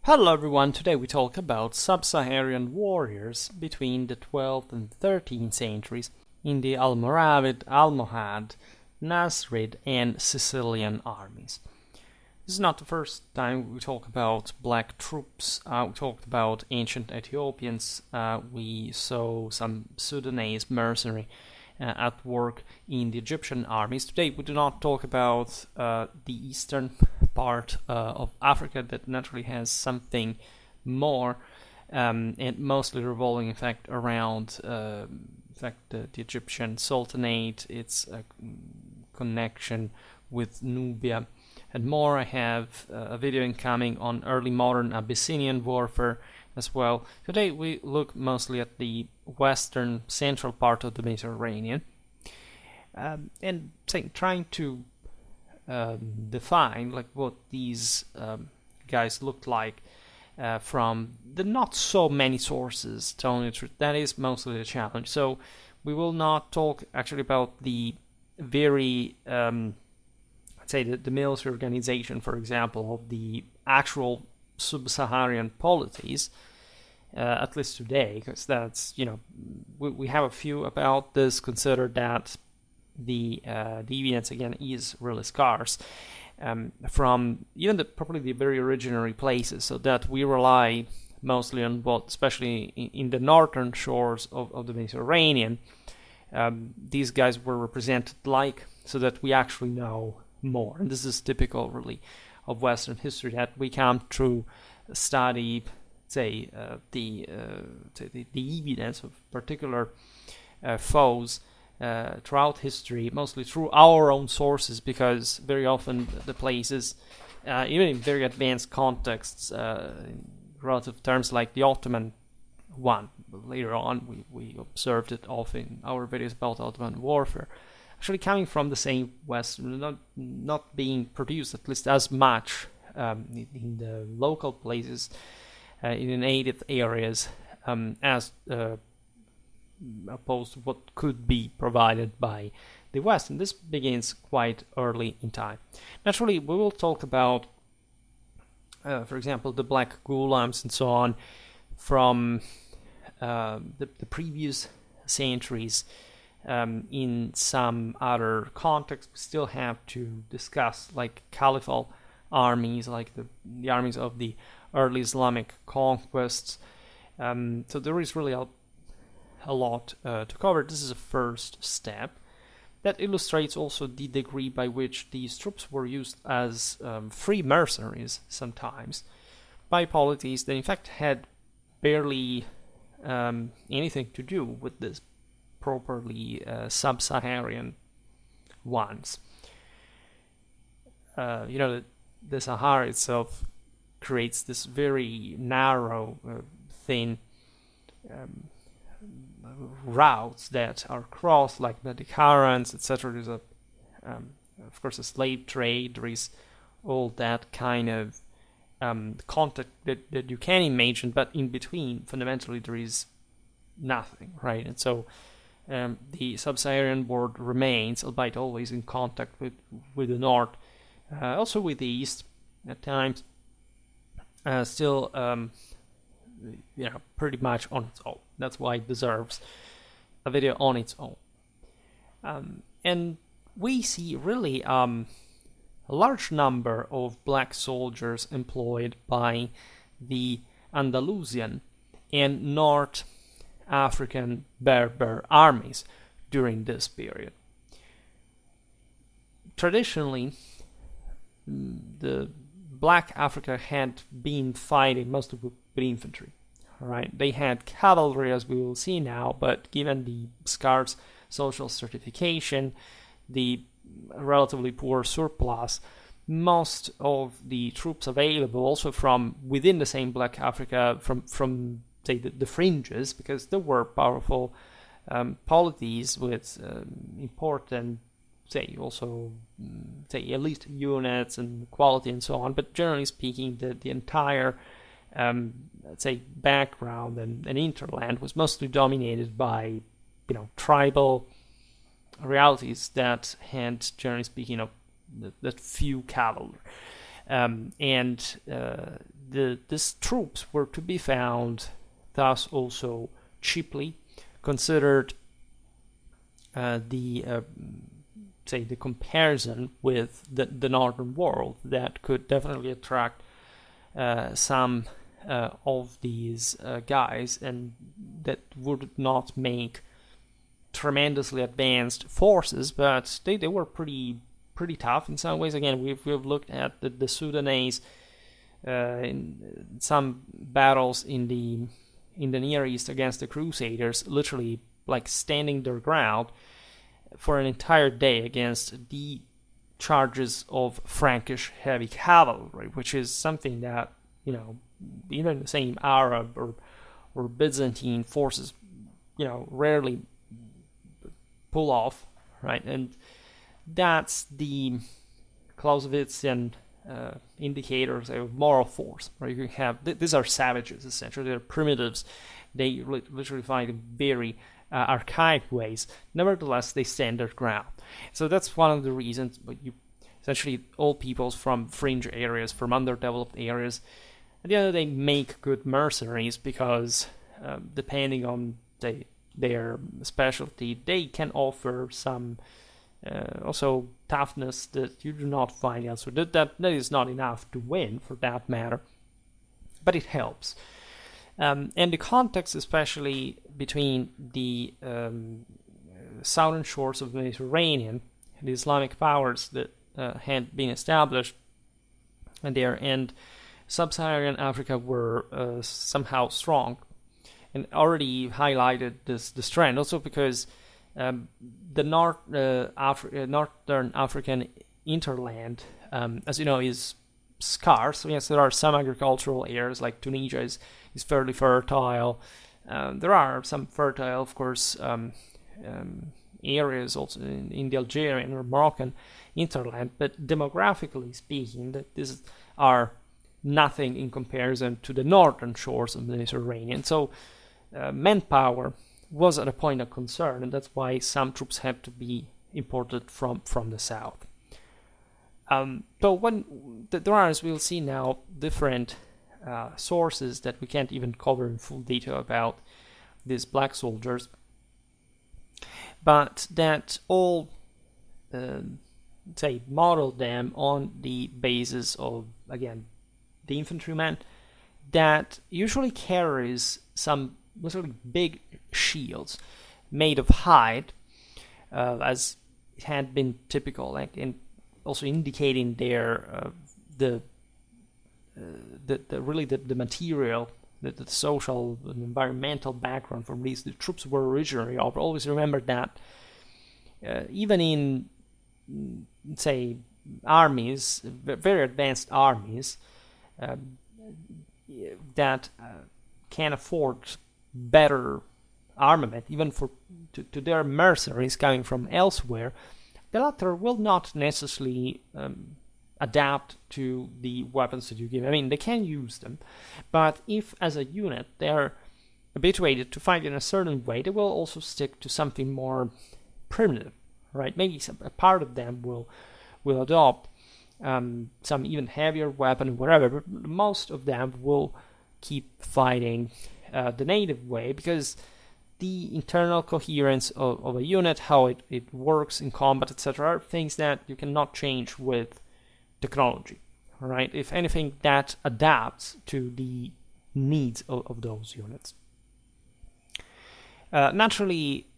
Hello everyone, today we talk about Sub-Saharan warriors between the 12th and 13th centuries in the Almoravid, Almohad, Nasrid and Sicilian armies. This is not the first time we talk about black troops. We talked about ancient Ethiopians. We saw some Sudanese mercenary at work in the Egyptian armies. Today we do not talk about the eastern part of Africa that naturally has something more and mostly revolving in fact around the Egyptian Sultanate, its connection with Nubia and more. I have a video incoming on early modern Abyssinian warfare as well. Today we look mostly at the western central part of the Mediterranean and trying to define like what these guys looked like from the not so many sources telling the truth. That is mostly the challenge. So we will not talk actually about the very the military organization, for example, of the actual Sub-Saharan polities, at least today, because that's, we have a few about this. Consider that the evidence again is really scarce from even probably the very originary places, so that we rely mostly on what, especially in the northern shores of the Mediterranean, these guys were represented like, so that we actually know more. And this is typical really of Western history, that we come to study the evidence of particular foes throughout history, mostly through our own sources, because very often the places, even in very advanced contexts, in relative terms like the Ottoman one, later on we observed it often in our videos about Ottoman warfare, actually coming from the same West, not being produced at least as much in the local places, in the native areas, as opposed to what could be provided by the West. And this begins quite early in time. Naturally, we will talk about, for example, the black ghulams and so on from the previous centuries. In some other contexts, we still have to discuss like caliphal armies, like the armies of the early Islamic conquests. So there is really a lot to cover. This is a first step that illustrates also the degree by which these troops were used as free mercenaries sometimes by polities that in fact had barely anything to do with this properly sub-Saharan ones. The Sahara itself creates this very narrow, thin routes that are crossed, like the currents, etc. There's of course, a slave trade. There is all that kind of contact that you can imagine, but in between, fundamentally, there is nothing, right? And so the Sub-Saharan world remains, albeit always in contact with the north, also with the east at times, still pretty much on its own. That's why it deserves a video on its own. And we see really a large number of black soldiers employed by the Andalusian and North African Berber armies during this period. Traditionally, the Black Africa had been fighting mostly with infantry. All right, they had cavalry, as we will see now, but given the scarce social stratification, the relatively poor surplus, most of the troops available, also from within the same Black Africa, from say the fringes, because there were powerful polities with important, elite units and quality and so on. But generally speaking, the entire background and interland was mostly dominated by tribal realities that had, generally speaking, that few cavalry. And these troops were to be found thus also cheaply, considered the comparison with the northern world, that could definitely attract some of these guys, and that would not make tremendously advanced forces, but they were pretty tough in some ways. Again, we've looked at the Sudanese in some battles in the Near East against the Crusaders, literally like standing their ground for an entire day against the charges of Frankish heavy cavalry, which is something that, even the same Arab or Byzantine forces, rarely pull off, right? And that's the Clausewitzian indicators of moral force, right? You have these are savages, essentially. They're primitives. They literally fight in very archaic ways. Nevertheless, they stand their ground. So that's one of the reasons. But essentially, all peoples from fringe areas, from underdeveloped areas, at the end of the day, make good mercenaries, because depending on their specialty, they can offer some also toughness that you do not find elsewhere. That is not enough to win, for that matter, but it helps. And the context, especially between the southern shores of the Mediterranean, the Islamic powers that had been established there, and Sub-Saharan Africa were somehow strong, and already highlighted this trend. Also because the northern African hinterland, as you know, is scarce. So yes, there are some agricultural areas, like Tunisia is fairly fertile. There are some fertile, of course, areas also in the Algerian or Moroccan hinterland, but demographically speaking, these are nothing in comparison to the northern shores of the Mediterranean. So manpower was at a point of concern, and that's why some troops had to be imported from the south. So when there are, as we'll see now, different sources that we can't even cover in full detail about these black soldiers, but that all model them on the basis of, again, the infantryman that usually carries some literally big shields made of hide, as it had been typical, and also indicating their the material, the social and environmental background from these the troops were originally of. Always remember that even in, say, armies, very advanced armies, that can afford better armament, even to their mercenaries coming from elsewhere, the latter will not necessarily adapt to the weapons that you give. I mean, they can use them, but if as a unit they're habituated to fight in a certain way, they will also stick to something more primitive, right? Maybe a part of them will adopt some even heavier weapon, whatever, but most of them will keep fighting the native way, because the internal coherence of a unit, how it works in combat, etc., are things that you cannot change with technology, right? If anything, that adapts to the needs of those units. Naturally,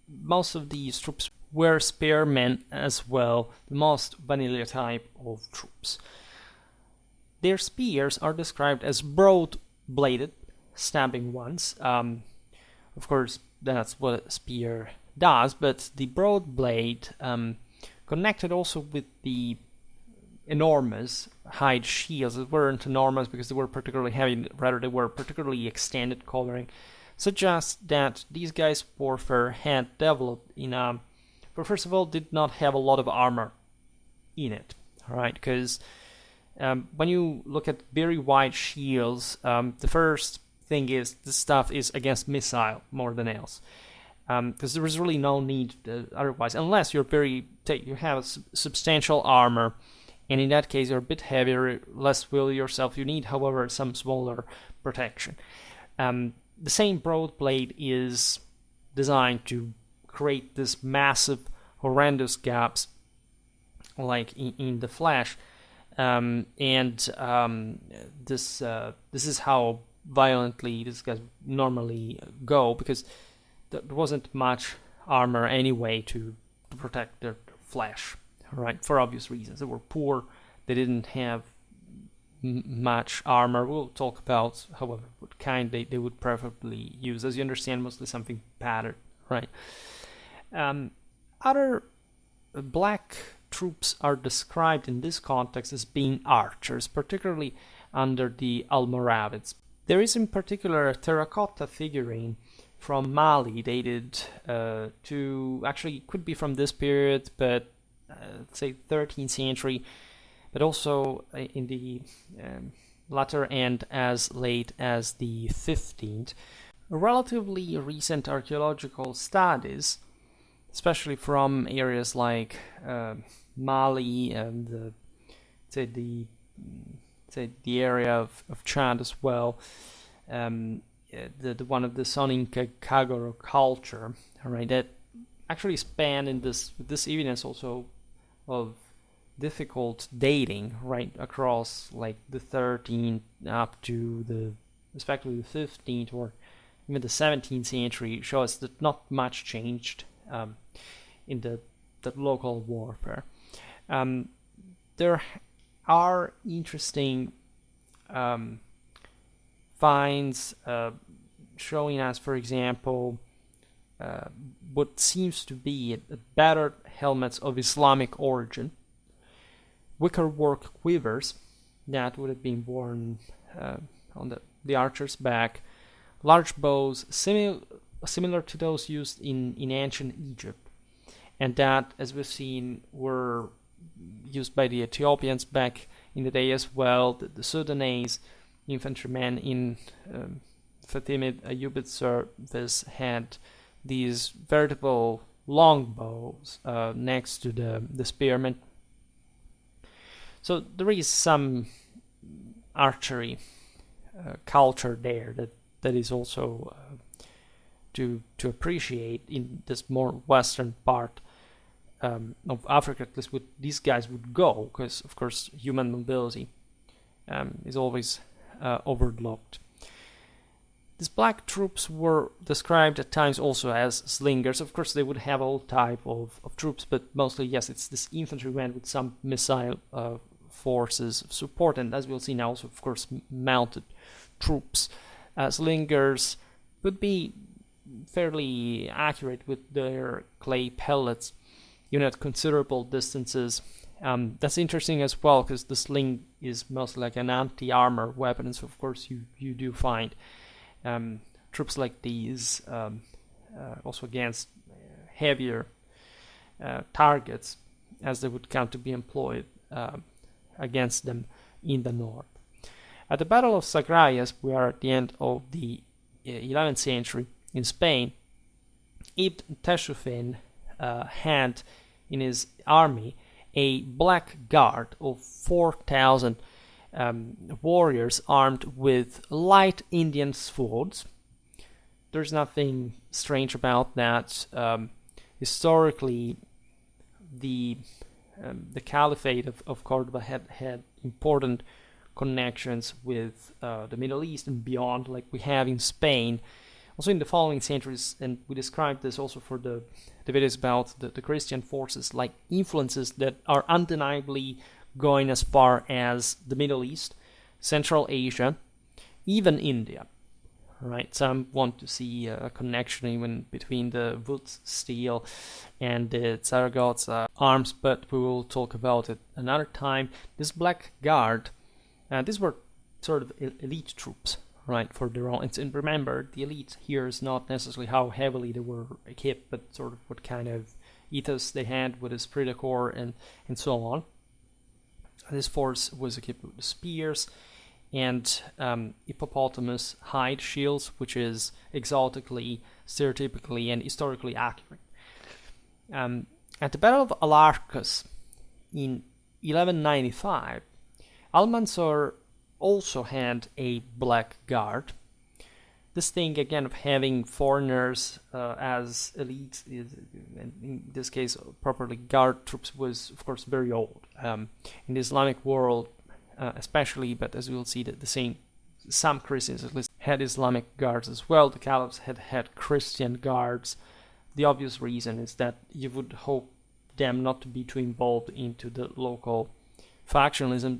most of these troops were spearmen as well, the most vanilla type of troops. Their spears are described as broad-bladed, stabbing ones. Of course, that's what a spear does, but the broad blade connected also with the enormous hide shields. That weren't enormous because they were particularly heavy, rather they were particularly extended, covering, suggests that these guys' warfare had developed in a... But first of all, did not have a lot of armor in it, right? Because when you look at very wide shields, the first thing is this stuff is against missile more than else, because there is really no need otherwise, unless you're you have substantial armor and in that case you're a bit heavier, less wheelie yourself. You need, however, some smaller protection. The same broad blade is designed to create this massive, horrendous gaps, like in the flesh, this is how violently these guys normally go, because there wasn't much armor anyway to protect their flesh, right? For obvious reasons, they were poor. They didn't have much armor. We'll talk about, however, what kind they would preferably use. As you understand, mostly something patterned, right? Other black troops are described in this context as being archers, particularly under the Almoravids. There is in particular a terracotta figurine from Mali, dated to, actually could be from this period, but say 13th century, but also in the latter end as late as the 15th. Relatively recent archaeological studies, especially from areas like Mali and the area of Chad as well, the one of the Soninka Kagoro culture, right, that actually spanned in this evidence also of difficult dating, right, across like the 13th up to the respectively the 15th or even the 17th century, shows that not much changed in the local warfare. There are interesting finds showing us, for example, what seems to be battered helmets of Islamic origin, wickerwork quivers that would have been worn on the archer's back, large bows similar to those used in ancient Egypt, and that, as we've seen, were used by the Ethiopians back in the day as well. The Sudanese infantrymen in Fatimid Ayyubid service had these veritable longbows next to the spearmen. So there is some archery culture there that is also to appreciate in this more western part of Africa, at least what these guys would go, because of course human mobility is always overlooked. These black troops were described at times also as slingers. Of course, they would have all type of troops, but mostly, yes, it's this infantryman with some missile forces of support, and as we'll see now, also, of course, mounted troops. Slingers would be fairly accurate with their clay pellets, even at considerable distances. That's interesting as well, because the sling is mostly like an anti-armor weapon, and so of course you do find troops like these also against heavier targets, as they would come to be employed against them in the north. At the Battle of Sagrayas, we are at the end of the 11th century in Spain. Ibn Teshufin had in his army a black guard of 4,000 warriors armed with light Indian swords. There's nothing strange about that. Historically, the Caliphate of Cordoba had important connections with the Middle East and beyond, like we have in Spain. Also in the following centuries, and we described this also for the videos about the Christian forces, like influences that are undeniably going as far as the Middle East, Central Asia, even India. Right? Some want to see a connection even between the wood steel and the Zaragoza arms, but we will talk about it another time. This Black Guard, these were sort of elite troops, right, for their own. And remember, the elite here is not necessarily how heavily they were equipped, but sort of what kind of ethos they had with esprit de corps and so on. This force was equipped with spears and hippopotamus hide shields, which is exotically, stereotypically, and historically accurate. At the Battle of Alarcus in 1195, Al-Mansur also had a black guard. This thing, again, of having foreigners as elites, in this case, properly guard troops, was, of course, very old. In the Islamic world, especially, but as we'll see, some Christians at least had Islamic guards as well. The caliphs had Christian guards. The obvious reason is that you would hope them not to be too involved into the local factionalism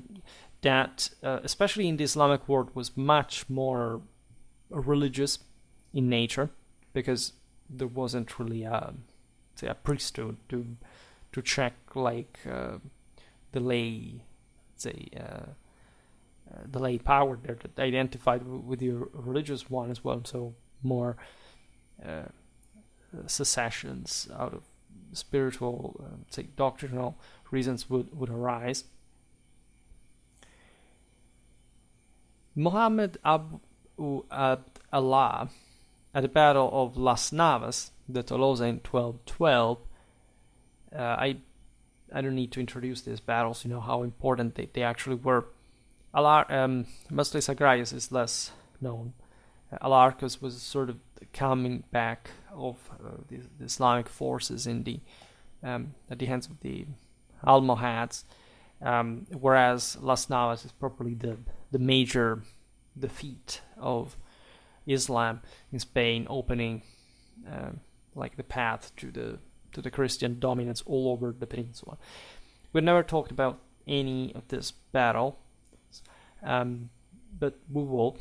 that, especially in the Islamic world, was much more religious in nature, because there wasn't really a priesthood to check the lay power there that identified with your religious one as well. So more secessions out of spiritual, doctrinal reasons would arise. Muhammad abu-Abd-Allah at the Battle of Las Navas, the Tolosa in 1212. I don't need to introduce these battles. You know how important they actually were. Mostly Sagraius is less known. Al-Arcus was sort of the coming back of the Islamic forces in at the hands of the Almohads, whereas Las Navas is probably the major defeat of Islam in Spain, opening the path to the Christian dominance all over the peninsula. We've never talked about any of this battle, but we will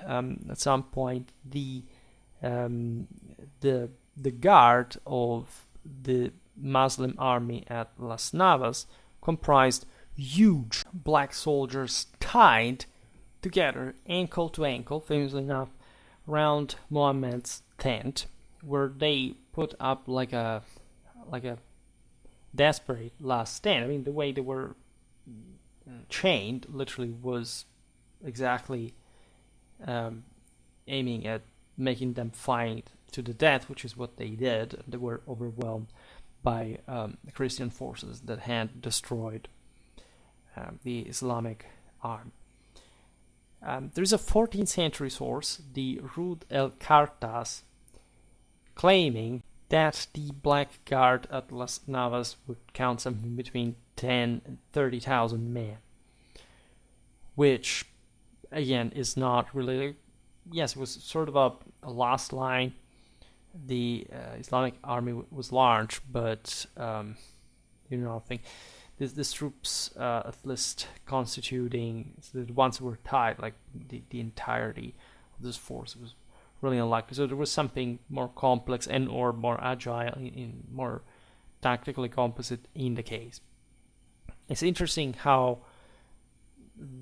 at some point. The guard of the Muslim army at Las Navas comprised huge black soldiers tied together, ankle to ankle, famously enough, around Muhammad's tent, where they put up like a desperate last stand. I mean, the way they were chained literally was exactly aiming at making them fight to the death, which is what they did. They were overwhelmed by the Christian forces that had destroyed the Islamic army. There is a 14th century source, the Rud el-Kartas, claiming that the Black Guard at Las Navas would count something between 10 and 30,000 men, which, again, is not really... Yes, it was sort of a last line. The Islamic army was large, but I think these troops, at least constituting the ones who were tied, like the entirety of this force, was really unlikely. So there was something more complex and or more agile, in more tactically composite in the case. It's interesting how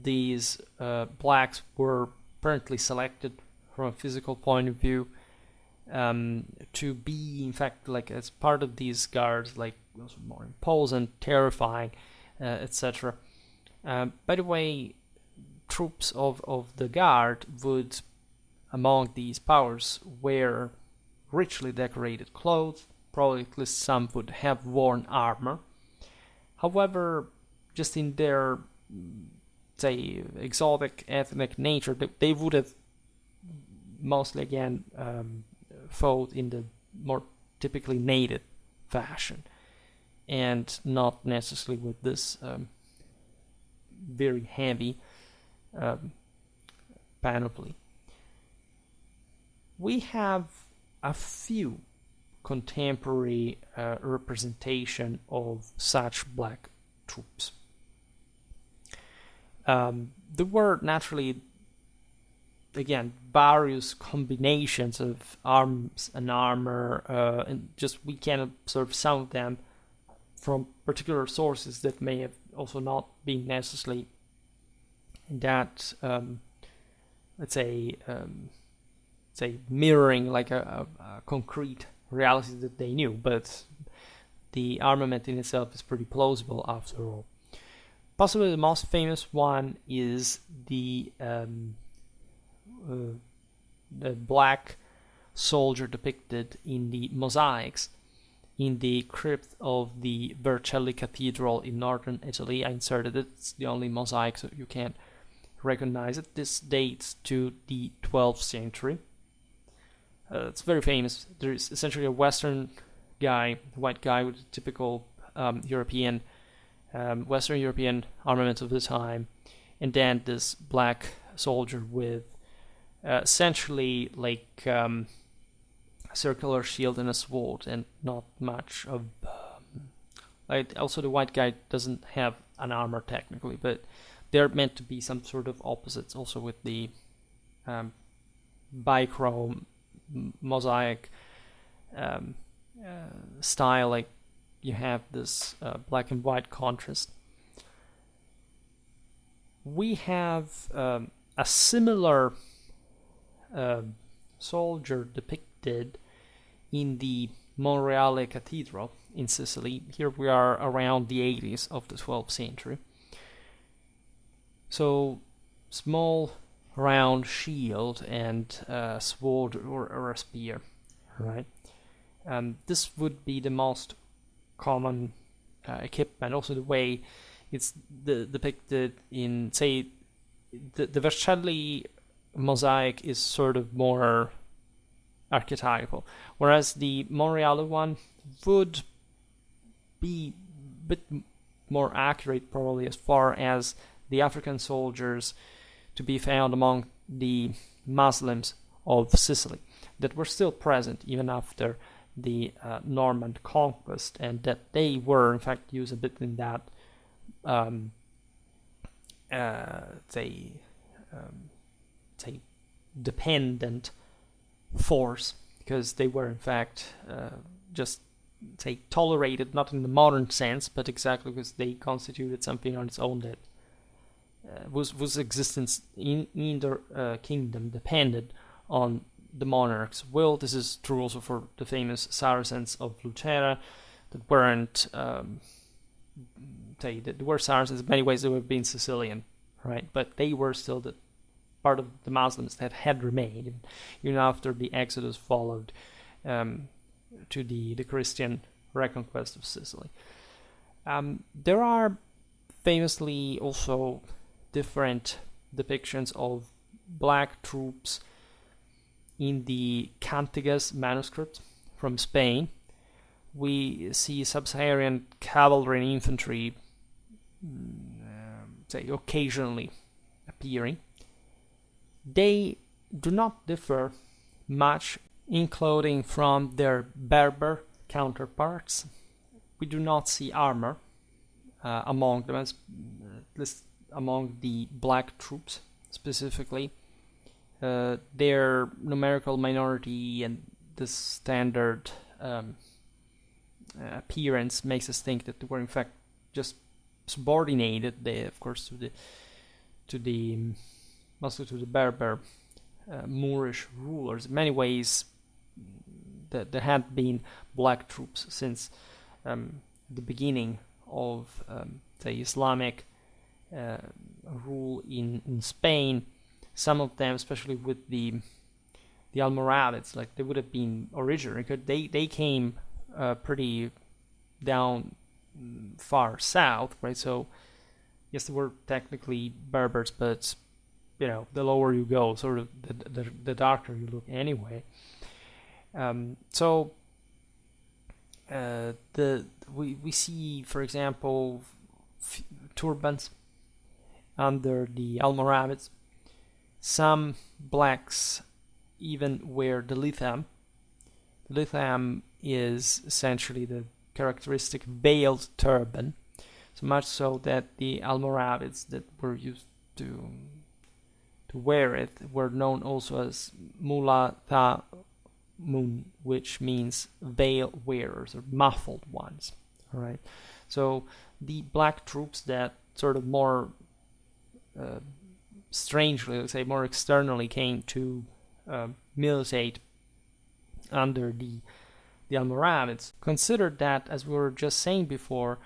these blacks were apparently selected from a physical point of view, to be, in fact, like as part of these guards, like more imposing, terrifying, etc. By the way, troops of the guard would, among these powers, wear richly decorated clothes. Probably at least some would have worn armor. However, just in their, say, exotic ethnic nature, they would have mostly, again, fought in the more typically native fashion, and not necessarily with this very heavy panoply. We have a few contemporary representation of such black troops. There were naturally, again, various combinations of arms and armor, and just we can observe some of them from particular sources that may have also not been necessarily that, let's say, mirroring like a concrete reality that they knew, but the armament in itself is pretty plausible after all. Possibly the most famous one is the black soldier depicted in the mosaics in the crypt of the Vercelli Cathedral in northern Italy. I inserted it. It's the only mosaic, so you can't recognize it. This dates to the 12th century. It's very famous. There's essentially a Western guy, white guy with a typical European, Western European armament of the time, and then this black soldier with essentially like a circular shield and a sword, and not much of. Also, the white guy doesn't have an armor technically, but they're meant to be some sort of opposites. Also, with the bichrome mosaic style, like you have this black and white contrast. We have a similar soldier depicted in the Monreale Cathedral in Sicily. Here we are around the 80s of the 12th century. So, small round shield and sword or a spear, right? This would be the most common equipment. Also, the way it's depicted in, say, the Vercelli mosaic is sort of more archetypal, whereas the Monreale one would be a bit more accurate, probably, as far as the African soldiers to be found among the Muslims of Sicily that were still present even after the Norman conquest, and that they were in fact used a bit in that say dependent force, because they were in fact just say tolerated, not in the modern sense, but exactly because they constituted something on its own that was existence in their kingdom depended on the monarch's will. This is true also for the famous Saracens of Lucera that weren't that were Saracens. In many ways they would have been Sicilian, right? But they were still the part of the Muslims that had remained even after the Exodus followed to the Christian reconquest of Sicily. There are famously also different depictions of black troops in the Cantigas manuscript from Spain. We see Sub-Saharan cavalry and infantry occasionally appearing. They do not differ much in clothing from their Berber counterparts. We do not see armor among them, at least among the black troops specifically. Their numerical minority and the standard appearance makes us think that they were in fact just subordinated, of course, mostly to the Berber Moorish rulers. In many ways, there had been black troops since the beginning of the Islamic rule in Spain. Some of them, especially with the Almoravids, like they would have been originally, because they came pretty down far south, right? So yes, they were technically Berbers, but the lower you go, sort of the darker you look anyway. We see, for example, turbans under the Almoravids. Some blacks even wear the litham. The litham is essentially the characteristic veiled turban, so much so that the Almoravids that were used to wear it were known also as mulathamun, which means veil wearers or muffled ones. All right, so the black troops that sort of more strangely, let's say, more externally came to militate under the Almoravids, considered that, as we were just saying before,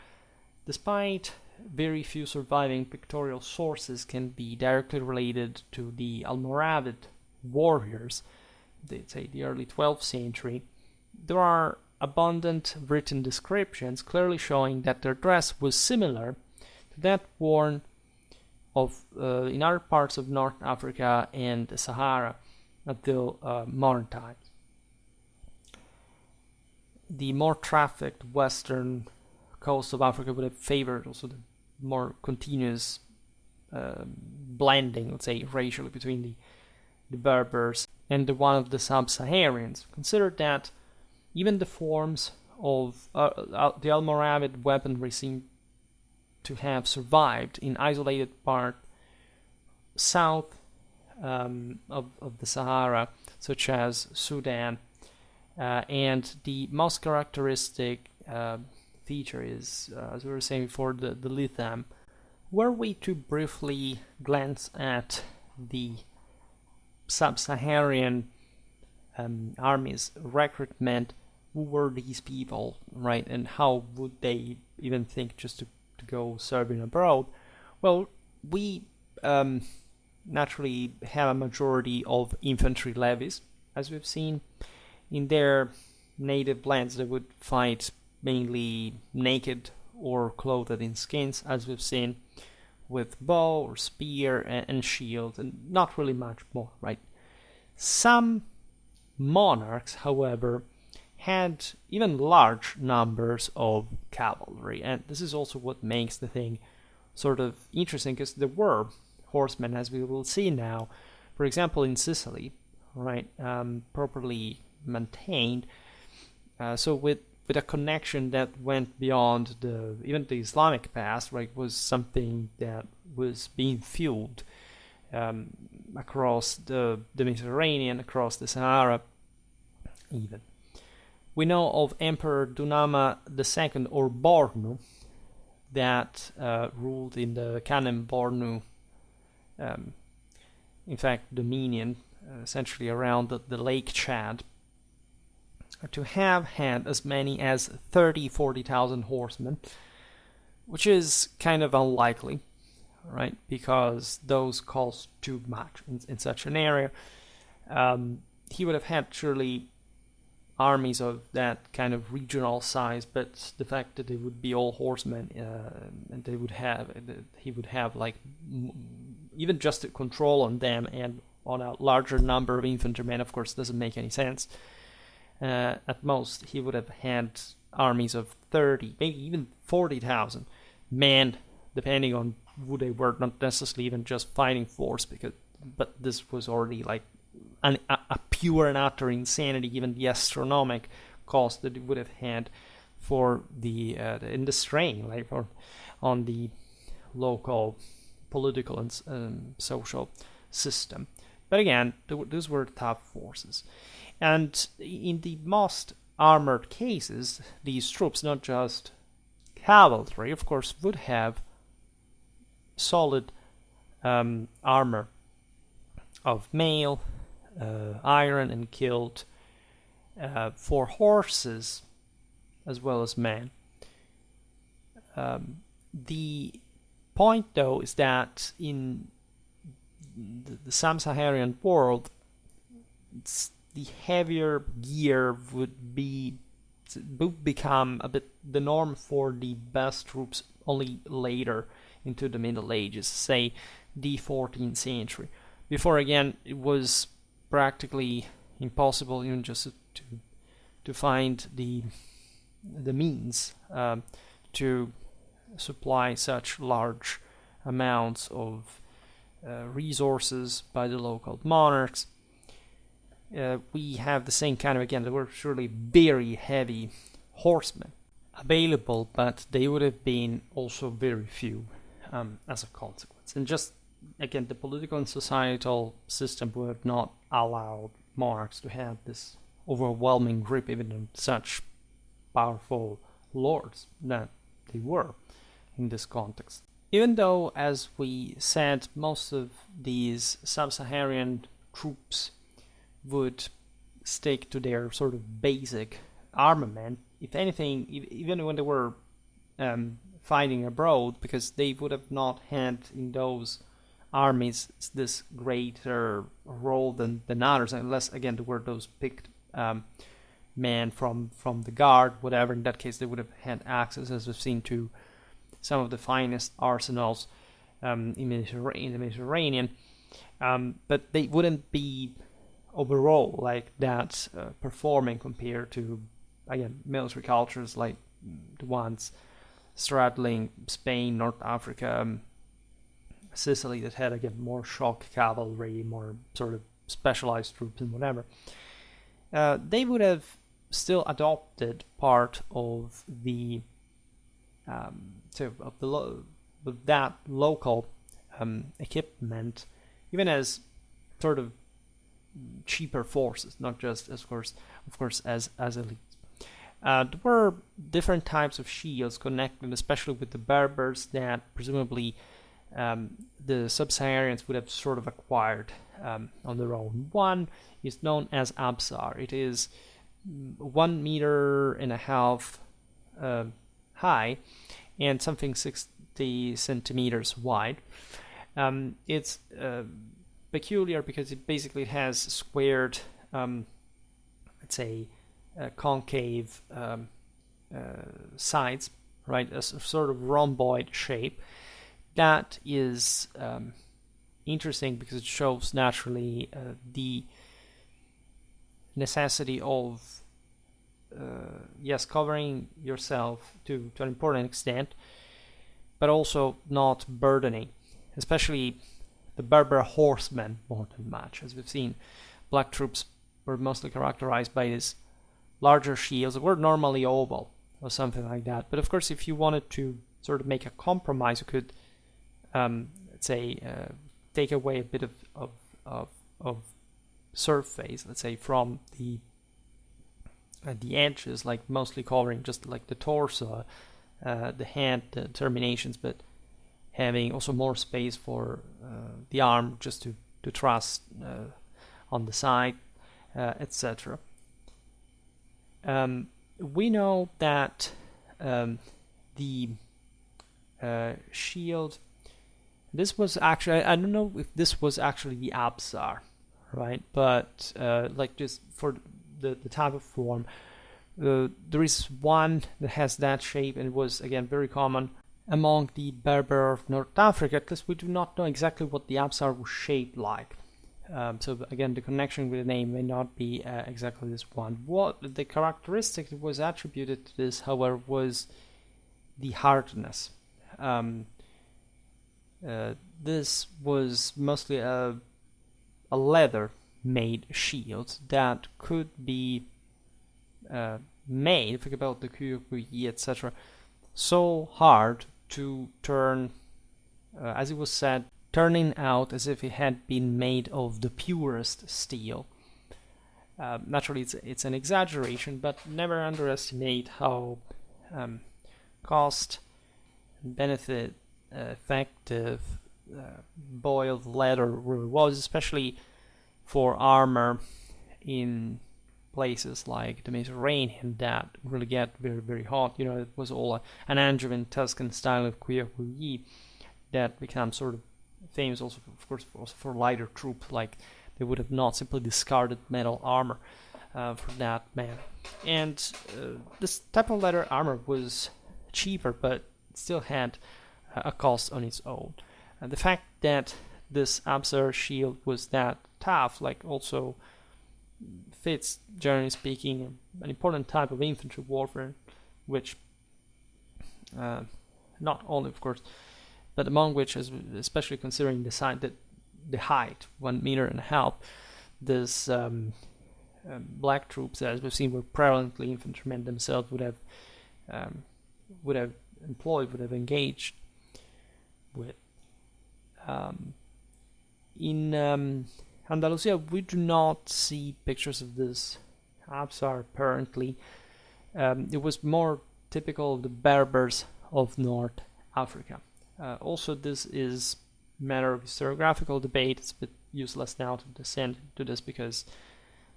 despite very few surviving pictorial sources can be directly related to the Almoravid warriors, say the early 12th century, there are abundant written descriptions clearly showing that their dress was similar to that worn in other parts of North Africa and the Sahara until modern times. The more trafficked western coast of Africa would have favored also the more continuous blending, let's say, racially between the Berbers and the one of the Sub-Saharians. Consider that even the forms of the Almoravid weaponry seem to have survived in isolated part south of the Sahara, such as Sudan, and the most characteristic feature is, as we were saying before, the litham. Were we to briefly glance at the Sub-Saharan armies recruitment, who were these people, right, and how would they even think just to go serving abroad? Well, we naturally have a majority of infantry levies, as we've seen. In their native lands, they would fight mainly naked or clothed in skins, as we've seen, with bow or spear and shield, and not really much more, right? Some monarchs, however, had even large numbers of cavalry, and this is also what makes the thing sort of interesting, because there were horsemen, as we will see now, for example, in Sicily, right, properly maintained, so with a connection that went beyond even the Islamic past, right, was something that was being fueled across the Mediterranean, across the Sahara even. We know of Emperor Dunama II, or Bornu, that ruled in the Kanem Bornu, in fact, dominion, essentially around the Lake Chad, to have had as many as 40,000 horsemen, which is kind of unlikely, right? Because those cost too much in such an area. He would have had surely armies of that kind of regional size, but the fact that they would be all horsemen, and he would have like even just a control on them and on a larger number of infantrymen, of course, doesn't make any sense. At most, he would have had armies of 30, maybe even 40,000 men, depending on who they were, not necessarily even just fighting force, but this was already like a pure and utter insanity, given the astronomical cost that it would have had for in the strain, like on the local political and social system. But again, those were tough forces. And in the most armored cases, these troops, not just cavalry, of course, would have solid armor of mail, iron, and kilt for horses as well as men. The point, though, is that in the Sub-Saharan world, the heavier gear would become a bit the norm for the best troops only later into the Middle Ages, say the 14th century. Before, again, it was practically impossible even just to find the means to supply such large amounts of resources by the local monarchs. We have the same kind of, again, there were surely very heavy horsemen available, but they would have been also very few as a consequence. And just, again, the political and societal system would have not allowed monarchs to have this overwhelming grip even on such powerful lords that they were in this context. Even though, as we said, most of these Sub-Saharan troops would stick to their sort of basic armament, if anything, even when they were fighting abroad, because they would have not had in those armies this greater role than others, unless, again, there were those picked men from the guard, whatever. In that case, they would have had access, as we've seen, to some of the finest arsenals in the Mediterranean, but they wouldn't be overall like that performing compared to, again, military cultures like the ones straddling Spain, North Africa, Sicily, that had, again, more shock cavalry, more sort of specialized troops and whatever. They would have still adopted part of the of that local equipment, even as sort of cheaper forces, not just, of course, as elites. There were different types of shields connected, especially with the Berbers, that presumably the Sub-Saharians would have sort of acquired on their own. One is known as Absar. It is 1.5 meters high and something 60 centimeters wide. It's peculiar because it basically has squared, let's say, concave sides, right? A sort of rhomboid shape. That is interesting because it shows naturally the necessity of covering yourself to an important extent, but also not burdening, especially the Berber horsemen more than much. As we've seen, black troops were mostly characterized by these larger shields that were normally oval or something like that. But of course, if you wanted to sort of make a compromise, you could, let's say, take away a bit of surface, let's say, from the edges, like mostly covering just like the torso, the hand, the terminations, but having also more space for the arm just to thrust on the side, etc. We know that the shield, this was actually, I don't know if this was actually the Absar, right? But like just for the type of form, there is one that has that shape, and it was, again, very common among the Berber of North Africa. At least we do not know exactly what the Absar was shaped like. So again, the connection with the name may not be exactly this one. What the characteristic that was attributed to this, however, was the hardness. This was mostly a leather-made shield that could be made, think about the cuir, etc., so hard to turn, as it was said, turning out as if it had been made of the purest steel. Naturally, it's an exaggeration, but never underestimate how cost benefit effective boiled leather really was, especially for armor in places like the Mediterranean that really get very, very hot. You know, it was all an Angevin Tuscan style of cuir that becomes sort of famous also, of course, also for lighter troops. Like, they would have not simply discarded metal armor for that man. And this type of leather armor was cheaper, but still had a cost on its own. The fact that this Absar shield was that tough, like, also fits, generally speaking, an important type of infantry warfare, which not only, of course, but among which, especially considering the height, 1.5 meters, this black troops, as we've seen, were prevalently infantrymen themselves, would have engaged with. In Andalusia, we do not see pictures of this Absar apparently. It was more typical of the Berbers of North Africa. Also, this is a matter of historiographical debate. It's a bit useless now to descend to this because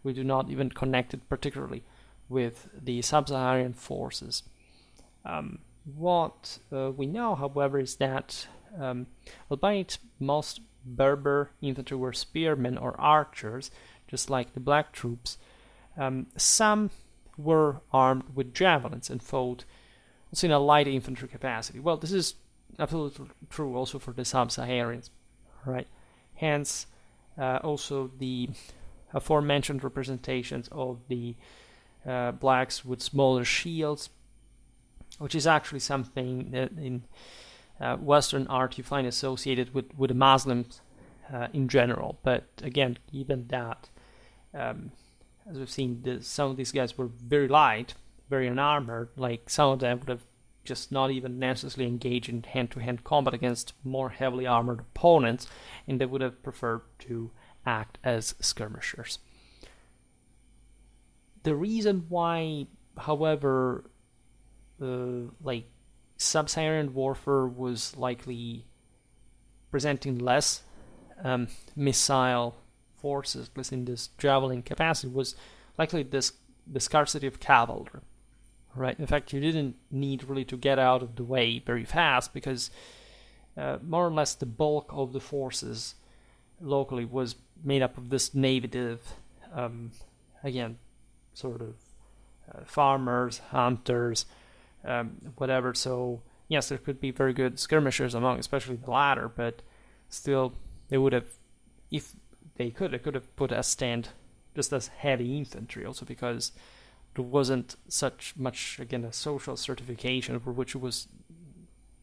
we do not even connect it particularly with the Sub-Saharan forces. What we know, however, is that albeit most Berber infantry were spearmen or archers, just like the black troops, some were armed with javelins and fought also in a light infantry capacity. Well, this is absolutely true also for the Sub-Saharans, right? Hence, also the aforementioned representations of the blacks with smaller shields, which is actually something that in Western art you find associated with the Muslims in general. But again, even that, as we've seen, some of these guys were very light, very unarmored. Like some of them would have just not even necessarily engaged in hand-to-hand combat against more heavily armored opponents, and they would have preferred to act as skirmishers. The reason why, however, like Sub-Saharan warfare was likely presenting less missile forces, at least in this javelin capacity, was likely the scarcity of cavalry. Right. In fact, you didn't need really to get out of the way very fast because more or less the bulk of the forces locally was made up of this native, again, sort of farmers, hunters, whatever. So yes, there could be very good skirmishers among, especially the latter, but still they would have, if they could have put a stand just as heavy infantry, also because there wasn't such much, again, a social certification for which it was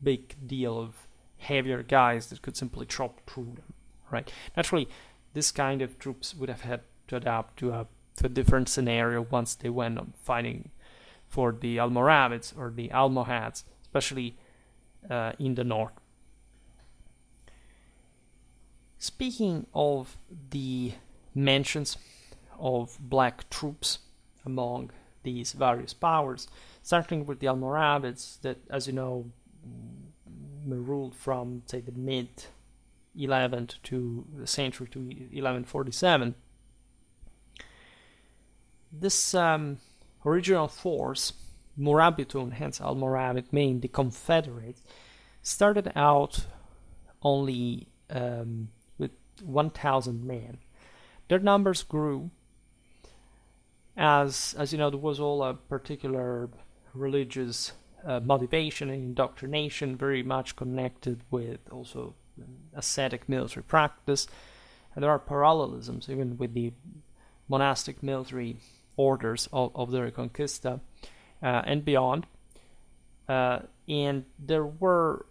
big deal of heavier guys that could simply chop through them, right? Naturally, this kind of troops would have had to adapt to a different scenario once they went on fighting for the Almoravids or the Almohads, especially in the north. Speaking of the mentions of black troops among these various powers, starting with the Almoravids that, as you know, ruled from, say, the mid-11th to the century to 1147. This original force, Murabitun, hence Almoravid, meaning the Confederates, started out only with 1,000 men. Their numbers grew as you know, there was all a particular religious motivation and indoctrination, very much connected with also ascetic military practice, and there are parallelisms even with the monastic military orders of the Reconquista and beyond. And there were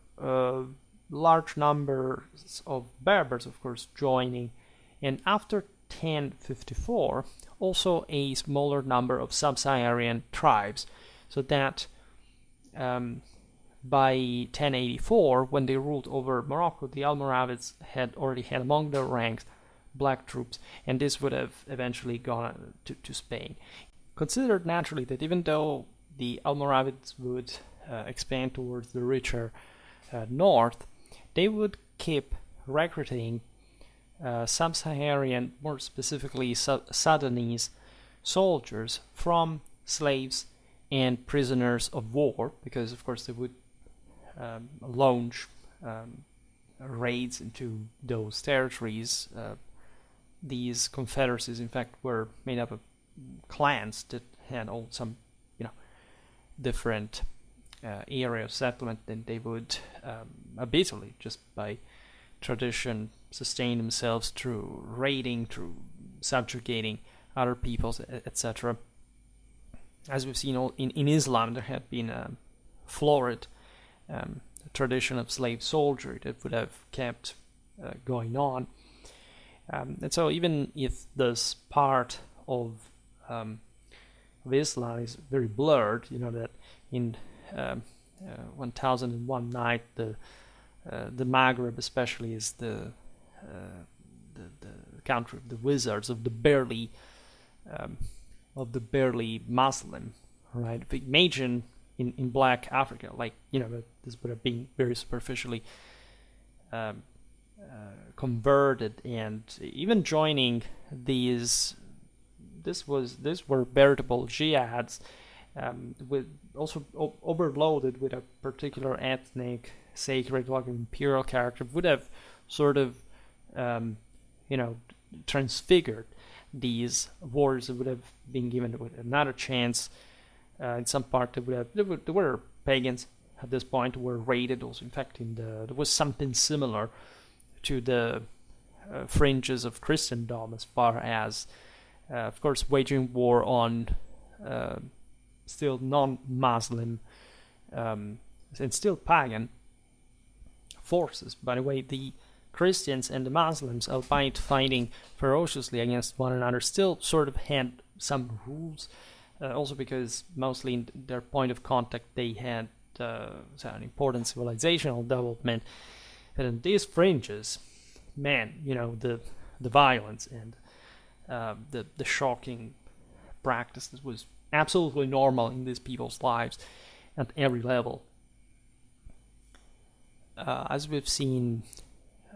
large numbers of Berbers, of course, joining, and after 1054, also a smaller number of Sub-Saharan tribes, so that by 1084, when they ruled over Morocco, the Almoravids had already had among their ranks black troops, and this would have eventually gone to Spain. Considered naturally that even though the Almoravids would expand towards the richer north, they would keep recruiting Sub-Saharan, more specifically Sudanese soldiers from slaves and prisoners of war, because of course they would launch raids into those territories. These confederacies, in fact, were made up of clans that had all some, different area of settlement, and they would habitually, just by tradition, sustain themselves through raiding, through subjugating other peoples, etc. As we've seen in Islam, there had been a florid tradition of slave soldiery that would have kept going on. And so even if this part of Islam is very blurred, that in 1001 Night, the Maghreb especially is the country of the wizards, of the barely Muslim, right? But imagine in Black Africa, this would have been very superficially converted, and even joining these were veritable jihads, with also overloaded with a particular ethnic, sacred, like imperial character, would have sort of transfigured these warriors would have been given another chance. In some part, they were pagans at this point, were raided. Also, in fact, there was something similar to the fringes of Christendom, as far as, of course, waging war on still non-Muslim and still pagan forces. By the way, the Christians and the Muslims, albeit fighting ferociously against one another, still sort of had some rules. Also because mostly in their point of contact they had an important civilizational development. And in these fringes, man, the violence and the shocking practice that was absolutely normal in these people's lives at every level. As we've seen,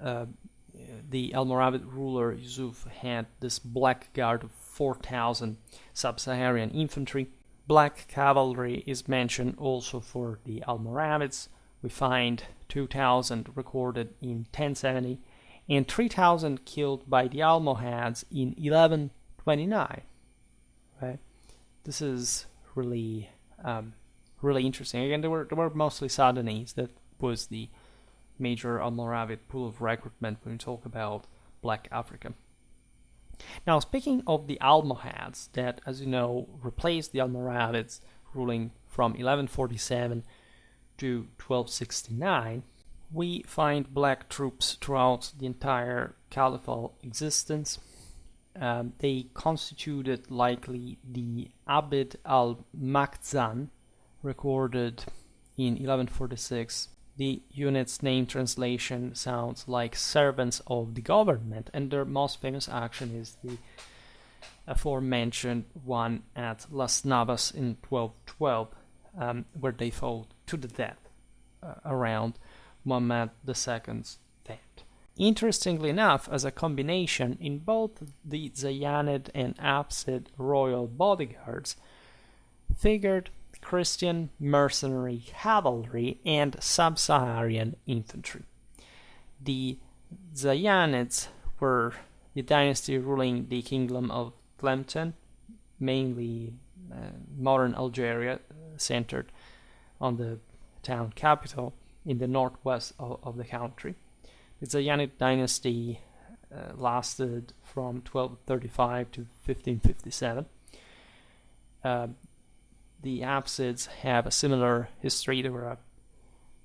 the Almoravid ruler Yusuf had this black guard of 4,000 Sub-Saharan infantry. Black cavalry is mentioned also for the Almoravids. We find 2,000 recorded in 1070 and 3,000 killed by the Almohads in 1129. Right? This is really interesting. Again, they were mostly Sudanese. That was the major Almoravid pool of recruitment when we talk about Black Africa. Now, speaking of the Almohads, that, as you know, replaced the Almoravids, ruling from 1147 to 1269, we find black troops throughout the entire caliphal existence. They constituted likely the Abd al-Makhzan, recorded in 1146. The unit's name translation sounds like servants of the government, and their most famous action is the aforementioned one at Las Navas in 1212, where they fought to the death around Muhammad II's death. Interestingly enough, as a combination, in both the Zayyanid and Absid royal bodyguards figured Christian mercenary cavalry and Sub-Saharan infantry. The Zayyanids were the dynasty ruling the kingdom of Tlemcen, mainly modern Algeria, centered on the town capital in the northwest of the country. The Zayyanid dynasty lasted from 1235 to 1557. The Absids have a similar history. They were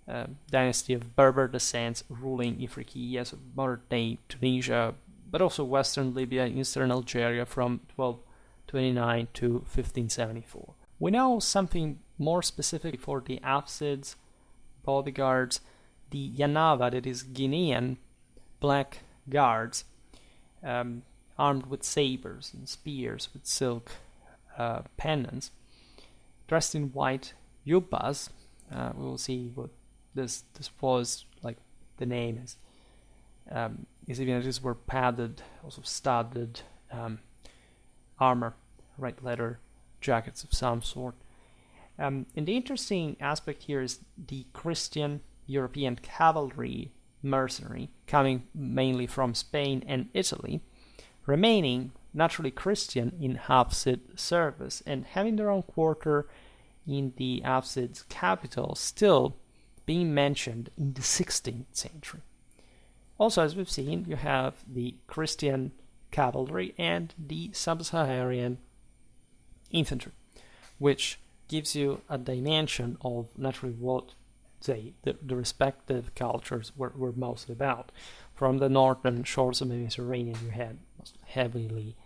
a dynasty of Berber descent ruling Ifriqiya, so modern-day Tunisia, but also western Libya, eastern Algeria from 1229 to 1574. We know something more specific for the Absids bodyguards, the Yanava, that is Guinean black guards, armed with sabers and spears with silk pennants, dressed in white yubbas. We will see what this was, like the name is. Even these were padded, also studded armor, right leather jackets of some sort. And the interesting aspect here is the Christian European cavalry mercenary, coming mainly from Spain and Italy, remaining naturally Christian in Hafsid service and having their own quarter in the Hafsid's capital, still being mentioned in the 16th century. Also, as we've seen, you have the Christian cavalry and the Sub-Saharan infantry, which gives you a dimension of naturally what the respective cultures were mostly about. From the northern shores of the Mediterranean, you had heavily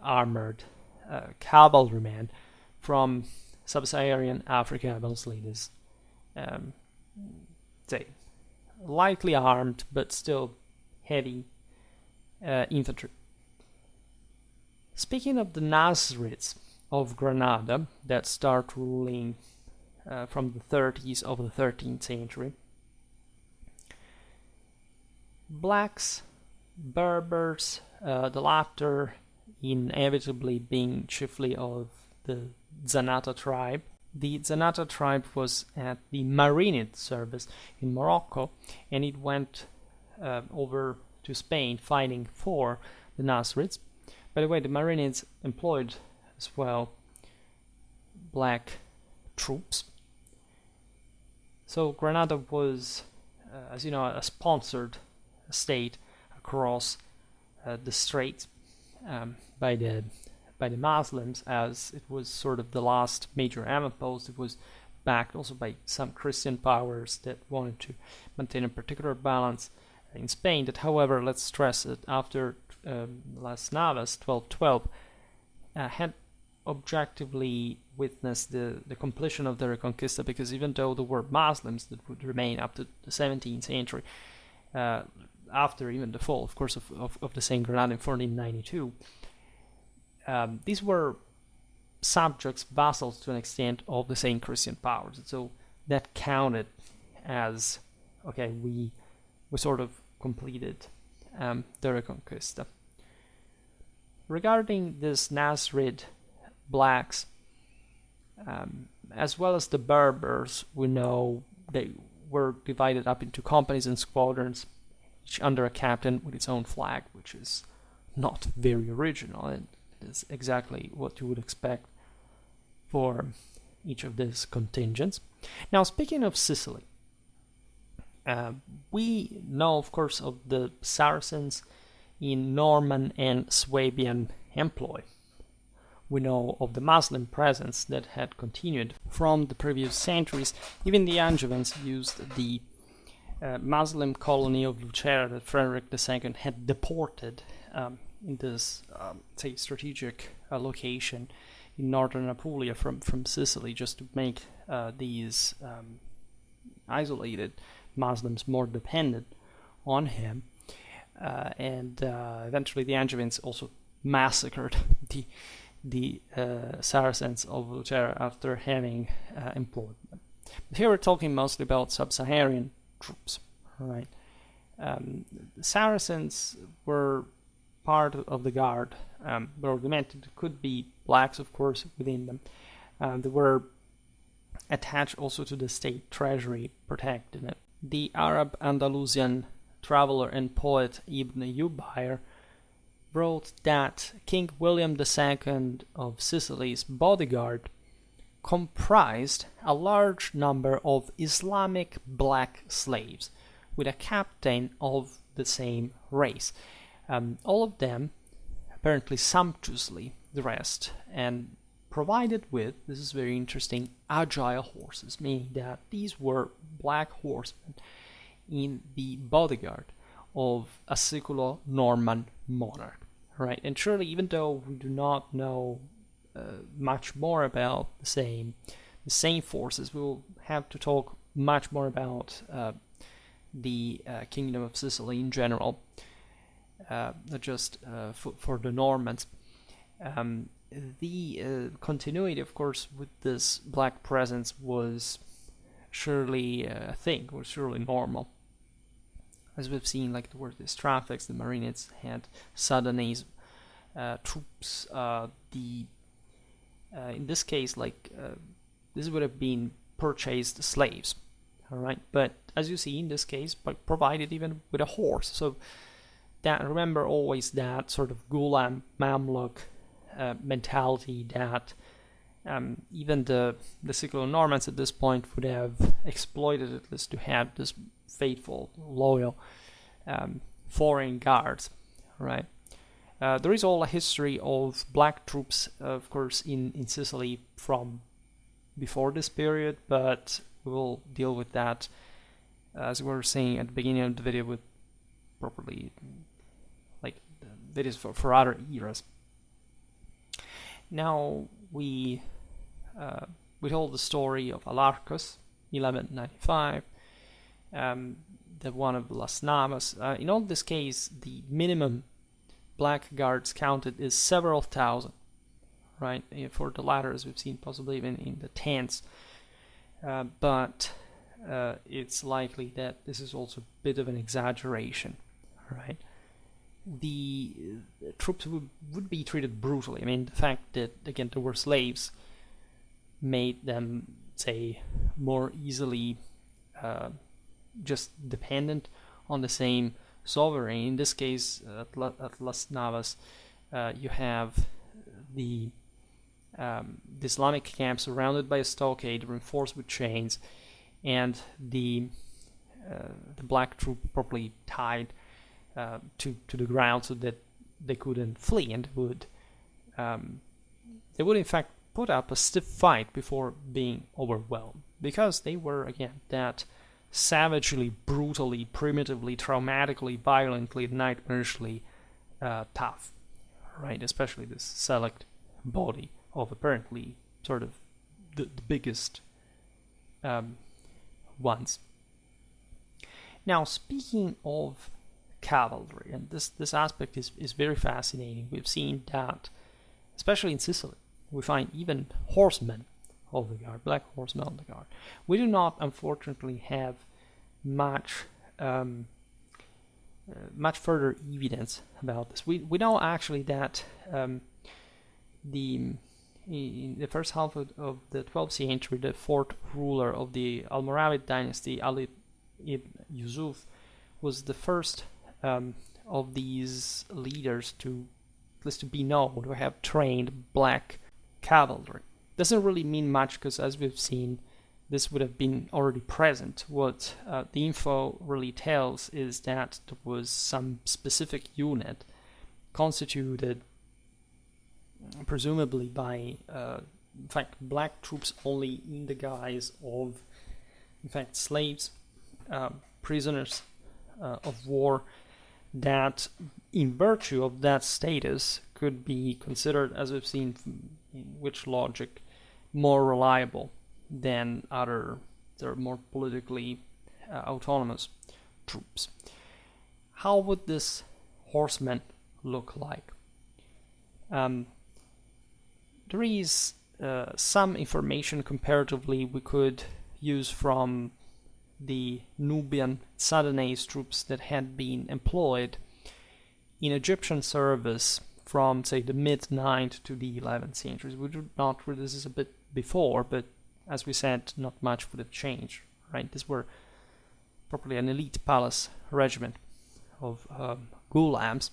armored cavalrymen. From Sub-Saharan Africa, mostly this lightly armed but still heavy infantry. Speaking of the Nasrids of Granada that start ruling from the 30s of the 13th century, blacks, Berbers, the latter inevitably being chiefly of the Zanata tribe. The Zanata tribe was at the Marinid service in Morocco, and it went over to Spain fighting for the Nasrids. By the way, the Marinids employed as well black troops. So Granada was, as you know, a sponsored state across the Straits by the Muslims, as it was sort of the last major outpost. It was backed also by some Christian powers that wanted to maintain a particular balance in Spain. That, however, let's stress that after Las Navas, 1212, had objectively witnessed the completion of the Reconquista, because even though there were Muslims that would remain up to the 17th century, after even the fall, of course, of the same Granada in 1492, these were subjects, vassals to an extent of the same Christian powers. And so that counted as, okay, we sort of completed the Reconquista. Regarding this Nasrid blacks, as well as the Berbers, we know they were divided up into companies and squadrons, each under a captain with its own flag, which is not very original. It is exactly what you would expect for each of these contingents. Now, speaking of Sicily, we know, of course, of the Saracens in Norman and Swabian employ. We know of the Muslim presence that had continued from the previous centuries. Even the Angevins used the Muslim colony of Lucera that Frederick II had deported in this, say, strategic location in northern Apulia from Sicily, just to make these isolated Muslims more dependent on him. And eventually the Angevins also massacred the Saracens of Lucera after having employed them. But here we're talking mostly about Sub-Saharan troops, right? The Saracens were part of the guard, but augmented could be blacks, of course, within them. They were attached also to the state treasury, protecting it. The Arab Andalusian traveler and poet Ibn Ubayr wrote that King William II of Sicily's bodyguard comprised a large number of Islamic black slaves, with a captain of the same race. All of them apparently sumptuously dressed and provided with, this is very interesting, agile horses, meaning that these were black horsemen in the bodyguard of a Siculo-Norman monarch, right? And surely, even though we do not know much more about the same forces, we will have to talk much more about the Kingdom of Sicily in general, not just for the Normans. The continuity, of course, with this black presence was surely a thing, was surely normal. As we've seen, like there were these traffics, the Marinids had Sudanese troops. In this case, this would have been purchased slaves, all right. But as you see in this case, provided even with a horse. So that, remember always that sort of Ghulam Mamluk mentality that even the Siculo-Normans at this point would have exploited, at least, to have this faithful, loyal foreign guards, right? There is all a history of black troops, of course, in Sicily from before this period, but we will deal with that, as we were saying at the beginning of the video, with properly, like, videos for other eras. Now we told the story of Alarcos, 1195, the one of Las Navas. In all this case, the minimum black guards counted is several thousand, right? For the latter, as we've seen, possibly even in the tens. But it's likely that this is also a bit of an exaggeration, right? The troops would be treated brutally. I mean, the fact that, again, there were slaves made them, say, more easily just dependent on the same sovereign. In this case, at Las Navas, you have the Islamic camp surrounded by a stockade reinforced with chains, and the black troop properly tied to the ground so that they couldn't flee, and they would in fact put up a stiff fight before being overwhelmed, because they were, again, that savagely, brutally, primitively, traumatically, violently, nightmarishly tough, right? Especially this select body of apparently sort of the biggest ones. Now, speaking of cavalry, and this aspect is very fascinating. We've seen that, especially in Sicily, we find even horsemen of the guard, black horsemen of the guard. We do not, unfortunately, have much further evidence about this. We know actually that in the first half of the 12th century, the fourth ruler of the Almoravid dynasty, Ali ibn Yusuf, was the first of these leaders to, at least to be known, to have trained black cavalry. Doesn't really mean much, because as we've seen, this would have been already present. What the info really tells is that there was some specific unit constituted presumably by in fact black troops only, in the guise of, in fact, slaves, prisoners of war, that in virtue of that status could be considered, as we've seen in which logic, more reliable than other, they're more politically autonomous troops. How would this horseman look like? There is some information comparatively we could use from the Nubian Sudanese troops that had been employed in Egyptian service from, say, the mid-9th to the 11th centuries. We do not, this is a bit before, but as we said, not much would have changed, right? These were properly an elite palace regiment of ghulams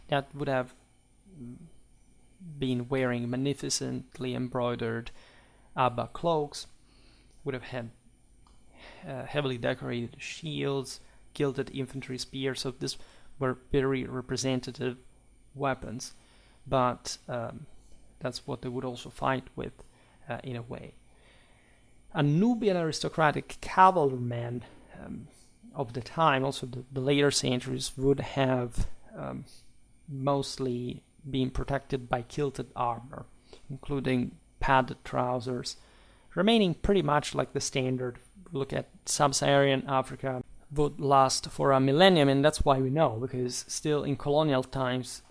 that would have been wearing magnificently embroidered abba cloaks, would have had heavily decorated shields, gilded infantry spears. So these were very representative weapons, but that's what they would also fight with in a way. A Nubian aristocratic cavalryman of the time, also the later centuries, would have mostly been protected by kilted armor, including padded trousers, remaining pretty much like the standard. Look at Sub-Saharan Africa, would last for a millennium, and that's why we know, because still in colonial times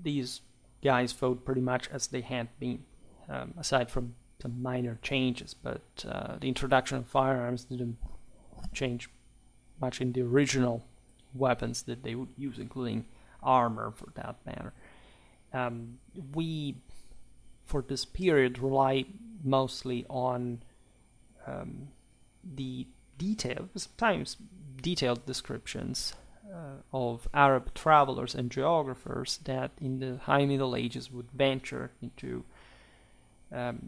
these guys fought pretty much as they had been, aside from some minor changes, but the introduction of firearms didn't change much in the original weapons that they would use, including armor for that matter. We, for this period, rely mostly on the sometimes detailed descriptions of Arab travelers and geographers that in the High Middle Ages would venture into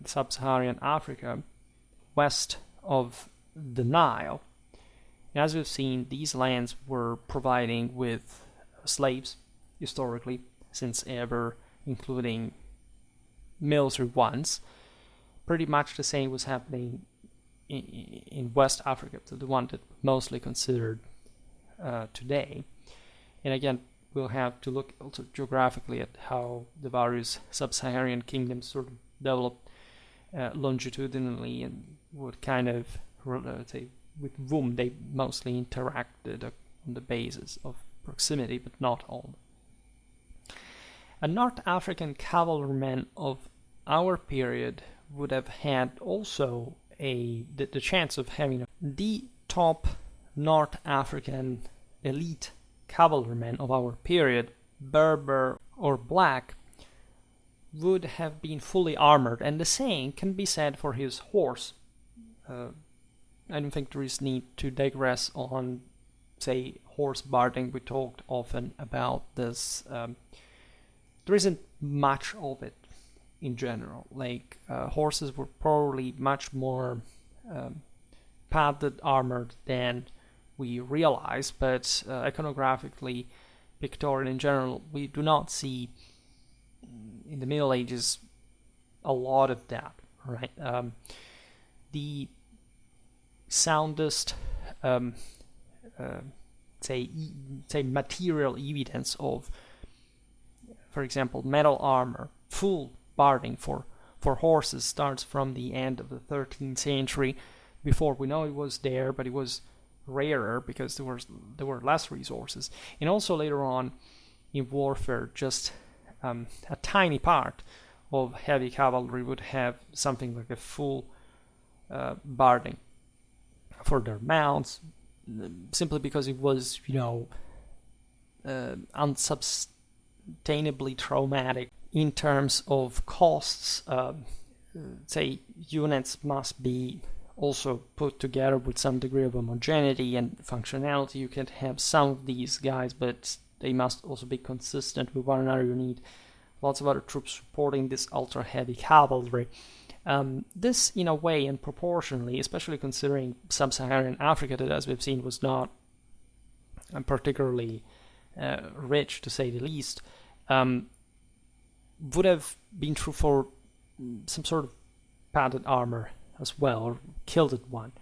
Sub-Saharan Africa west of the Nile. As we've seen, these lands were providing with slaves historically, since ever, including military ones. Pretty much the same was happening in West Africa, so the one that mostly considered today. And again, we'll have to look also geographically at how the various sub-Saharan kingdoms sort of developed longitudinally, and what kind of, say, with whom they mostly interacted on the basis of proximity, but not all. A North African cavalryman of our period would have had also the chance of having the top North African elite cavalryman of our period, Berber or black, would have been fully armored, and the same can be said for his horse. I don't think there is need to digress on, say, horse barding. We talked often about this there isn't much of it in general. Like horses were probably much more padded, armored than we realize, but iconographically, Pictorial in general, we do not see in the Middle Ages a lot of that, right? The soundest, say material evidence of, for example, metal armor, full barding for horses starts from the end of the 13th century. Before we know it was there, but it was rarer because there were less resources. And also later on in warfare, just a tiny part of heavy cavalry would have something like a full barding for their mounts, simply because it was, unsustainably traumatic in terms of costs. Say units must be also put together with some degree of homogeneity and functionality. You can have some of these guys, but they must also be consistent with one another. You need lots of other troops supporting this ultra heavy cavalry. This, in a way, and proportionally, especially considering sub-Saharan Africa, that, as we've seen, was not particularly rich, to say the least, would have been true for some sort of padded armor as well, or kilted one.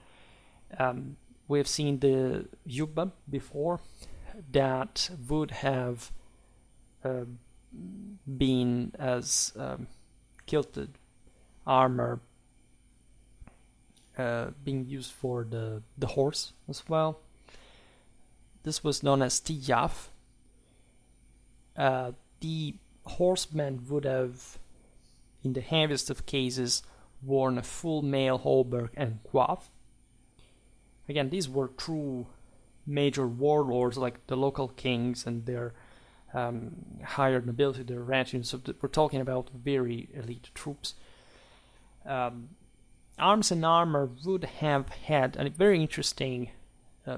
We have seen the jubba before, that would have been as kilted armor being used for the horse as well. This was known as tiyaf. The horseman would have, in the heaviest of cases, worn a full mail hauberk and coif. Again, these were true major warlords, like the local kings and their higher nobility, their retinue. So we're talking about very elite troops. Arms and armor would have had a very interesting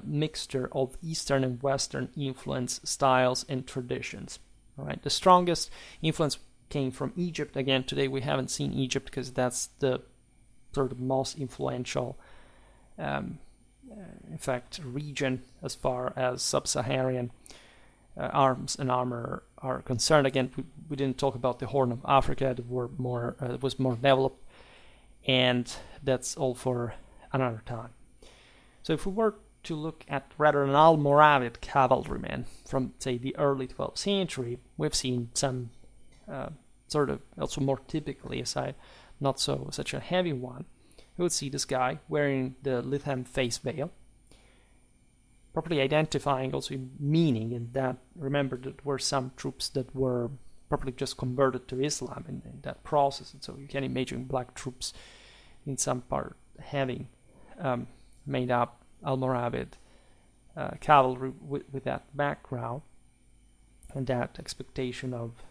mixture of Eastern and Western influence, styles, and traditions. All right, the strongest influence came from Egypt. Again, today we haven't seen Egypt because that's the sort of most influential, in fact, region as far as sub-Saharan arms and armor are concerned. Again, we didn't talk about the Horn of Africa that was more developed, and that's all for another time. So if we were to look at rather an Almoravid cavalryman from, say, the early 12th century, we've seen some sort of, also more typically, aside, not such a heavy one. You would see this guy wearing the Litham face veil, properly identifying also meaning in that. Remember, that were some troops that were properly just converted to Islam in that process, and so you can imagine black troops in some part having made up Almoravid cavalry with that background and that expectation of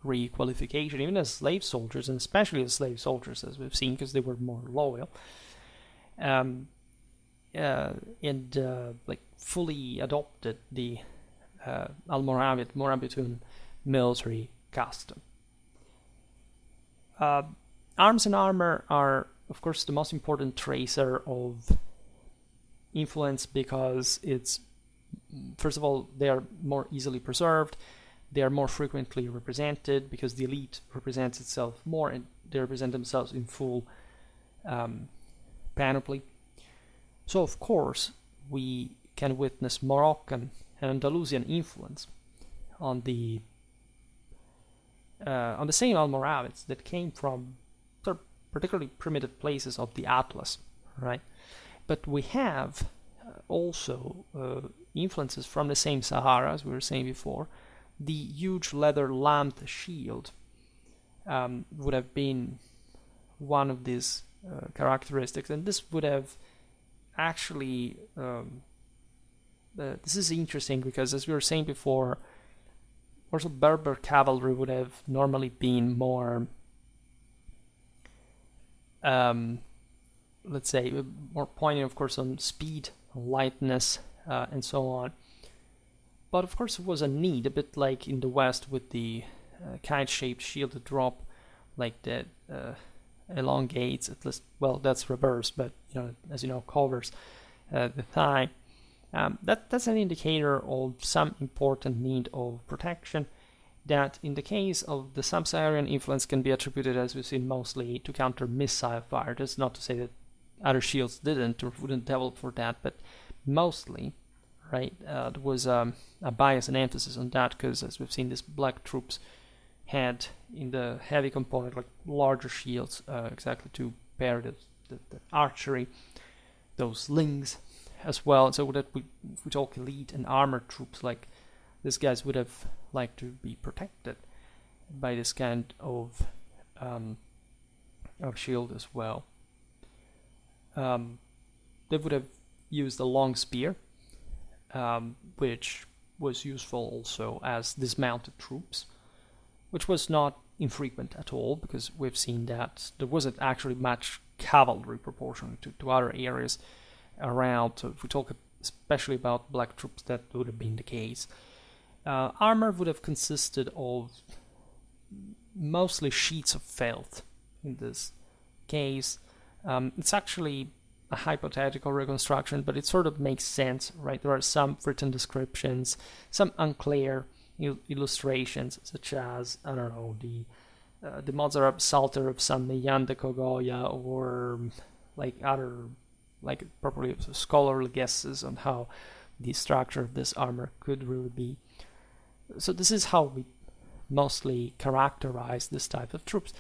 re-qualification, even as slave soldiers, and especially as slave soldiers, as we've seen, because they were more loyal, and like fully adopted the Almoravid Morabitun military custom. Arms and armor are, of course, the most important tracer of influence, because it's, first of all, they are more easily preserved, they are more frequently represented because the elite represents itself more and they represent themselves in full panoply. So, of course, we can witness Moroccan and Andalusian influence on the same Almoravids that came from sort of particularly primitive places of the Atlas, right? But we have also influences from the same Sahara, as we were saying before. The huge leather lamped shield would have been one of these characteristics, and this would have actually this is interesting because, as we were saying before, also Berber cavalry would have normally been more let's say more pointing, of course, on speed, lightness, and so on. But of course it was a need, a bit like in the West with the kite-shaped shielded drop, like that elongates at least. Well, that's reverse, but as you know, covers the thigh. That's an indicator of some important need of protection that in the case of the Sub-Saharan influence can be attributed, as we've seen, mostly to counter missile fire. That's not to say that other shields didn't or wouldn't develop for that, but mostly, right, there was a bias and emphasis on that because, as we've seen, these black troops had in the heavy component like larger shields, exactly to pair the archery, those slings as well. So that if we talk elite and armored troops, like these guys would have liked to be protected by this kind of shield as well. They would have used a long spear, which was useful also as dismounted troops, which was not infrequent at all, because we've seen that there wasn't actually much cavalry proportionally to other areas around. So if we talk especially about black troops, that would have been the case. Armor would have consisted of mostly sheets of felt in this case. It's actually a hypothetical reconstruction, but it sort of makes sense, right? There are some written descriptions, some unclear illustrations, such as, I don't know, the Mozart Psalter of San Millán de Cogolla, or like other, like properly scholarly guesses on how the structure of this armor could really be. So this is how we mostly characterize this type of troops,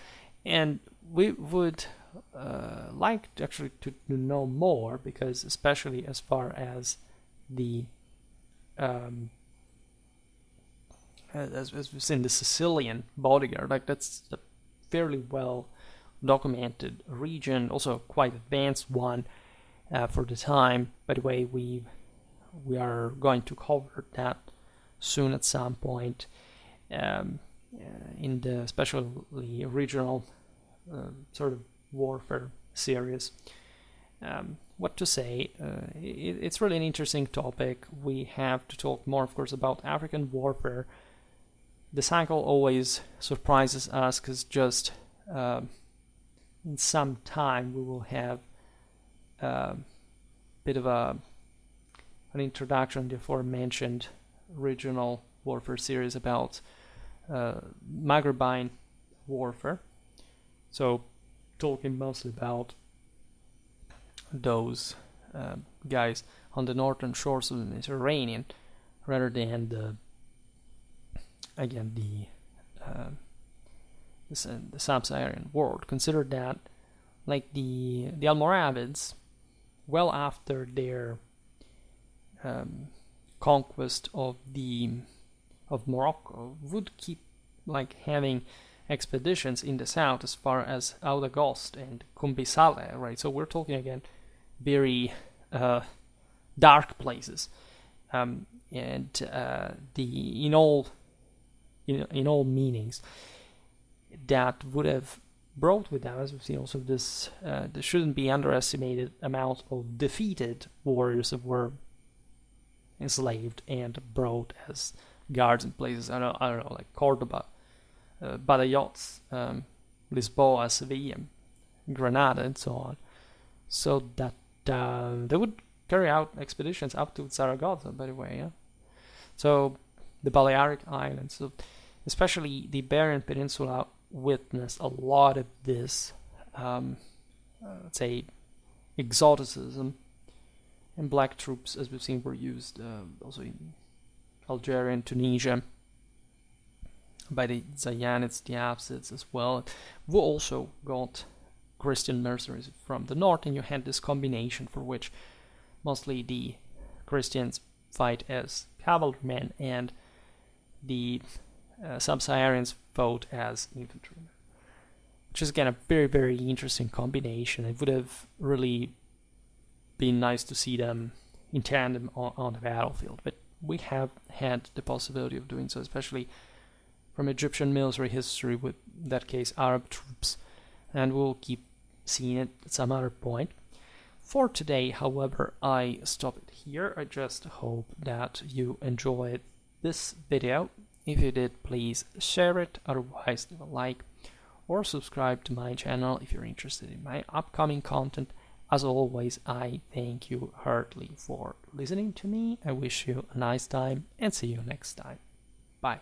and we would like actually to know more, because especially as far as the as we've seen, the Sicilian bodyguard, like that's a fairly well documented region, also quite advanced one for the time. By the way, we are going to cover that soon at some point in the especially regional sort of warfare series. What to say? It's really an interesting topic. We have to talk more, of course, about African warfare. The cycle always surprises us, because just in some time we will have a bit of an introduction to the aforementioned regional warfare series about Maghrebine warfare. So talking mostly about those guys on the northern shores of the Mediterranean, rather than the Sub-Saharan world. Consider that, like the Almoravids, well after their conquest of Morocco, would keep like having expeditions in the south as far as Aoudaghost and Kumbisale, right? So we're talking again very dark places, and in all meanings, that would have brought with them, as we've seen, also this there shouldn't be underestimated amount of defeated warriors that were enslaved and brought as guards in places. I don't know, like Cordoba, Badajoz, Lisboa, Sevilla, Granada, and so on. So that they would carry out expeditions up to Zaragoza, by the way. Yeah? So the Balearic Islands, so especially the Iberian Peninsula, witnessed a lot of this, let's say, exoticism, and black troops, as we've seen, were used also in Algeria and Tunisia by the Zayyanids, the Hafsids as well. We also got Christian mercenaries from the north, and you had this combination for which mostly the Christians fight as cavalrymen and the Sub-Saharans fought as infantrymen, which is again a very, very interesting combination. It would have really been nice to see them in tandem on the battlefield, but we have had the possibility of doing so, especially from Egyptian military history, with, in that case, Arab troops, and we'll keep seeing it at some other point. For today, however, I stop it here. I just hope that you enjoyed this video, If you did, please share it, otherwise leave a like or subscribe to my channel if you're interested in my upcoming content. As always, I thank you heartily for listening to me. I wish you a nice time and see you next time. Bye.